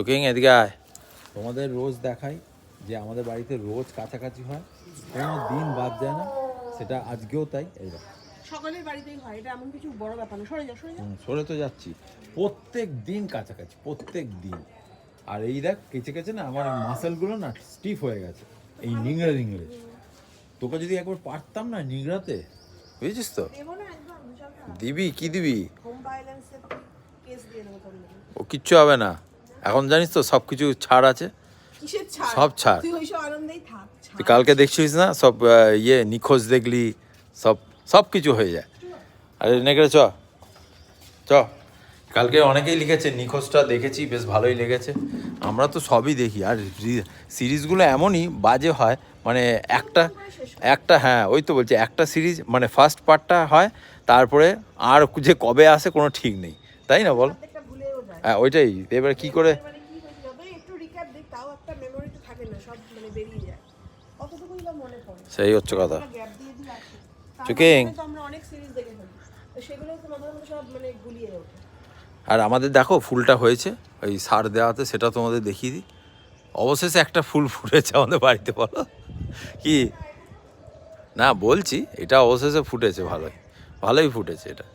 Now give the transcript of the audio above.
চোকিং এদিকে আয়। তোমাদের রোজ দেখাই যে আমাদের বাড়িতে রোজ কাছাকাছি হয়, কোনো দিন বাদ যায় না, সেটা আজকেও তাই। এই দেখো সকলের বাড়িতেই হয়, এটা এমন কিছু বড় ব্যাপার না। সরে যা সরে যা। সরে তো যাচ্ছি, প্রত্যেক দিন কাছাকাছি, প্রত্যেক দিন। আর এই দেখ কেচে কেচে না আমার মাসেলগুলো না স্টিফ হয়ে গেছে এই নিংড়ে নিংড়ে। তোকে যদি একবার পারতাম না নিংড়াতে, বুঝেছিস তো? দেবো না একদম, বিশালটা। দিবি কি দিবি? হোম ভায়োলেন্সে কেস দিয়ে দেবো তোর নামে। ও কিচ্ছু হবে না, এখন জানিস তো সব কিছু ছাড় আছে, কিসের ছাড়? সব ছাড়। তুই ওইসব আনন্দেই থাক। তুই কালকে দেখছিস না সব নিখোঁজ দেখলি, সব সব কিছু হয়ে যায়। আরে নেকড়ে চ চ। কালকে অনেকেই লিখেছে নিখোঁজটা দেখেছি, বেশ ভালোই লেগেছে। আমরা তো সবই দেখি, আর সিরিজগুলো এমনই বাজে হয়, মানে একটা একটা হ্যাঁ ওই তো বলছি, একটা সিরিজ মানে ফার্স্ট পার্টটা হয়, তারপরে আর যে কবে আসে কোনো ঠিক নেই, তাই না বল? প্রত্যেকটা ভুলেও যায়। হ্যাঁ ওইটাই, এবারে কি করে মানে কি হয়েছিল, যতই একটু রিক্যাপ দেখ তাও একটা মেমোরিতে থাকে না, সব মানে বেরিয়ে যায়। কতটুকুই বা মনে পড়ে। সেই হচ্ছে কথা। গ্যাপ দিয়ে দিয়ে আসে। চুকিং। তো আমরা অনেক সিরিজ দেখে ফেলি, তো সেগুলো তো মাঝে মাঝে সব মানে গুলিয়ে ওঠে। আর আমাদের দেখো ফুলটা হয়েছে ওই সার দেওয়াতে, সেটা তোমাদের দেখিয়ে দিই। অবশেষে একটা ফুল ফুটেছে আমাদের বাড়িতে, বলো কি না? বলছি এটা অবশেষে ফুটেছে, ভালোই ভালোই ফুটেছে এটা।